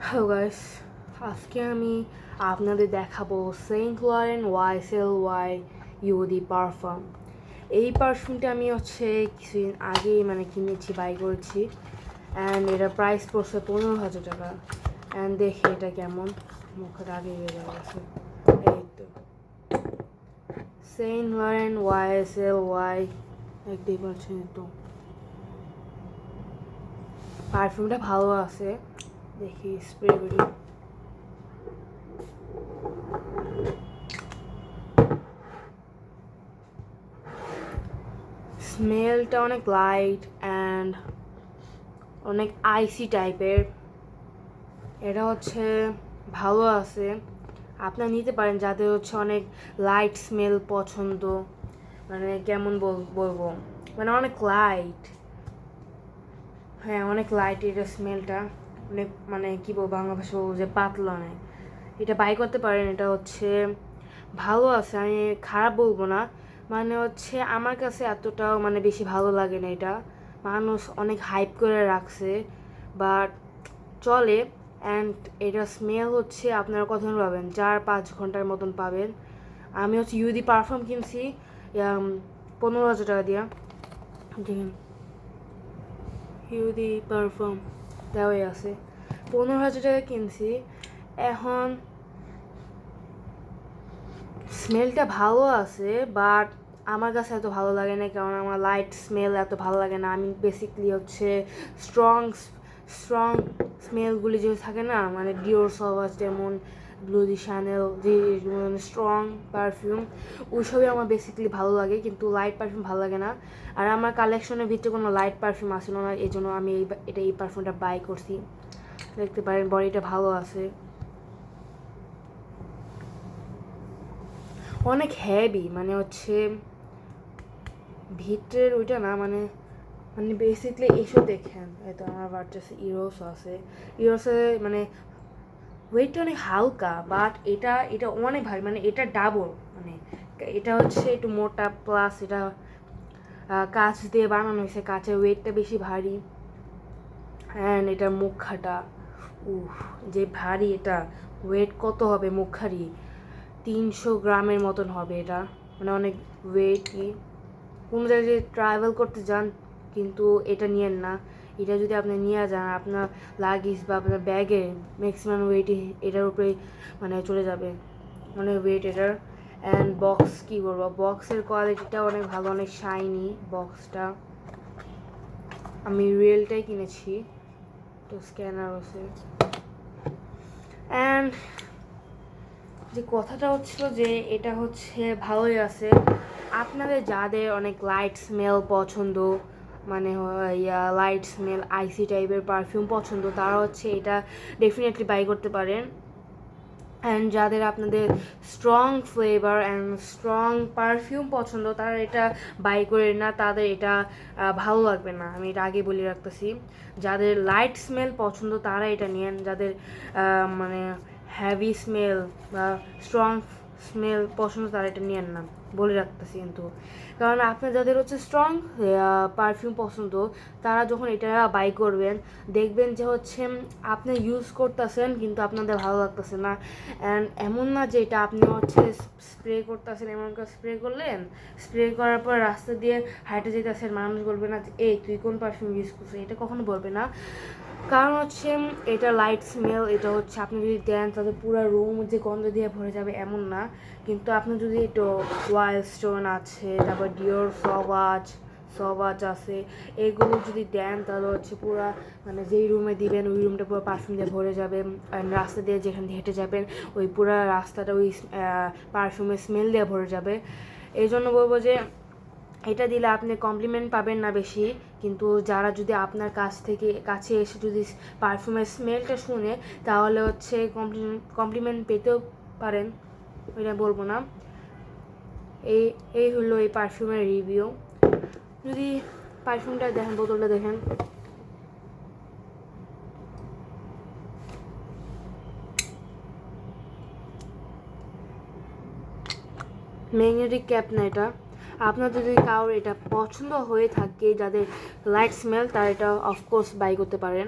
Hello guys, আজকে আমি আপনাদের দেখাবো Saint Laurent YSL eau de perfume. এই পারফিউমটা আমি কিছুদিন আগে কিনেছি, বাই করেছি। অ্যান্ড এটা প্রাইস পড়ছে 15,000 টাকা। অ্যান্ড দেখি এটা কেমন, মুখের আগে হয়ে গেছে। এই তো সেন্ট লরেন YSL দেখতেই পাচ্ছেন। তো পারফিউমটা ভালো আছে, দেখি স্প্রে করি। স্মেলটা অনেক লাইট অ্যান্ড অনেক আইসি টাইপের। এটা ভালো আছে, আপনারা নিতে পারেন যাদের অনেক লাইট স্মেল পছন্দ। কেমন বলবো, অনেক লাইট। হ্যাঁ, অনেক লাইট এটা স্মেলটা। অনেক কি বলবো, বাংলা ভাষা বলবো যে পাতলা নেই। এটা বাই করতে পারেন। এটা ভালো আছে, আমি খারাপ বলবো না। আমার কাছে এতটাও বেশি ভালো লাগে না এটা। মানুষ অনেক হাইপ করে রাখছে, বাট চলে। অ্যান্ড এটা স্মেল আপনারা কতক্ষণ পাবেন, 4-5 ঘন্টার মতন পাবেন। আমি ইউডি পারফিউম কিনছি 15,000 টাকা দিয়া। দেখুন, ইউডি পারফিউম দেওয়াই আছে, 15,000 টাকা কিনছি। এখন স্মেলটা ভালো আছে, বাট আমার কাছে এত ভালো লাগে না, কারণ আমার লাইট স্মেল এত ভালো লাগে না। আমি বেসিকলি স্ট্রং স্ট্রং স্মেলগুলি যে থাকে না, ডিওর সবাস, যেমন ব্লুদি শ্যানেল, যে স্ট্রং পারফিউম, ওইসবই আমার বেসিকলি ভালো লাগে, কিন্তু লাইট পারফিউম ভালো লাগে না। আর আমার কালেকশনের ভিতরে কোনো লাইট পারফিউম আসছিল না, এই জন্য আমি এই পারফিউমটা বাই করছি। দেখতে পারেন বডিটা ভালো আছে, অনেক হেভি। ভিতরের ওইটা না, বেসিকলি এসব দেখেন। এতো আমার বাচ্চা ইরোস আছে, ইরোসে ওয়েটটা অনেক হালকা, বাট এটা এটা অনেক ভারী, এটা ডাবল। এটা একটু মোটা, প্লাস এটা কাঁচ দিয়ে বানানো হয়েছে, কাঁচের ওয়েটটা বেশি ভারী। অ্যান্ড এটা মুখাটা, উফ, যে ভারী এটা। ওয়েট কত হবে মুখারি, 300 গ্রামের মতন হবে এটা। অনেক ওয়েটই। কোনো জায়গায় ট্রাভেল করতে যান কিন্তু এটা নিয়েন না। এটা যদি আপনি নিয়ে যান, আপনার লাগেজ বা আপনার ব্যাগে ম্যাক্সিমাম ওয়েটই এটার উপরেই চলে যাবে, অনেক ওয়েট এটার। অ্যান্ড বক্স কী বলবো, বক্সের কোয়ালিটিটা অনেক ভালো, অনেক শাইনি বক্সটা। আমি রিয়েলটাই কিনেছি, তো স্ক্যানার আছে। অ্যান্ড যে কথাটা যে এটা ভালোই আছে। আপনাদের যাদের অনেক লাইট স্মেল পছন্দ, লাইট স্মেল আইসি টাইপের পারফিউম পছন্দ, তারা এটা ডেফিনেটলি বাই করতে পারেন। অ্যান্ড যাদের আপনাদের strong flavour and strong perfume পছন্দ, তারা এটা বাই করে না, তাদের এটা ভালো লাগবে না। আমি এটা আগে বলে রাখতেছি, যাদের লাইট স্মেল পছন্দ তারা এটা নিয়েন। যাদের হ্যাভি স্মেল বা স্ট্রং স্মেল পছন্দ তারা এটা নিয়েন না, বলে রাখতেছি। কিন্তু কারণ আপনার যাদের স্ট্রং পারফিউম পছন্দ, তারা যখন এটা বাই করবেন, দেখবেন যে আপনি ইউজ করতেছেন কিন্তু আপনাদের ভালো লাগতেছে না। অ্যান্ড এমন না যে এটা আপনি স্প্রে করতেছেন, এমন করে স্প্রে করলেন, স্প্রে করার পর রাস্তা দিয়ে হাইটে যেতেছেন, মানুষ বলবে না যে এই তুই কোন পারফিউম ইউজ করছিস, এটা কখনো বলবে না। কারণ এটা লাইট স্মেল, এটা আপনি যদি দেন তাহলে পুরো রুম যে গন্ধ দিয়ে ভরে যাবে এমন না। কিন্তু আপনি যদি একটু ওয়াইল্ড স্টোন আছে, তারপর ডিওর সবাজ আছে, এগুলো যদি দেন তাহলে পুরো যেই রুমে দিবেন ওই রুমটা পুরো পারফিউম দিয়ে ভরে যাবে। রাস্তা দিয়ে যেখান দিয়ে হেঁটে যাবেন ওই পুরো রাস্তাটা ওই পারফিউমের স্মেল দিয়ে ভরে যাবে। এই জন্য বলবো যে এটা দিলে আপনি কমপ্লিমেন্ট পাবেন না বেশি, কিন্তু যারা যদি আপনার কাছে এসে যদি পারফিউমের স্মেলটা শুনে, তাহলে কমপ্লিমেন্ট পেতেও পারেন, এটা বলবো না। এই এই হলো এই পারফিউমের রিভিউ। যদি পারফিউমটা দেখেন, বোতলটা দেখেন, ম্যাগনেটিক ক্যাপ না এটা। আপনার যদি কারোর এটা পছন্দ হয়ে থাকে, যাদের লাইট স্মেল, তারা এটা অফকোর্স বাই করতে পারেন।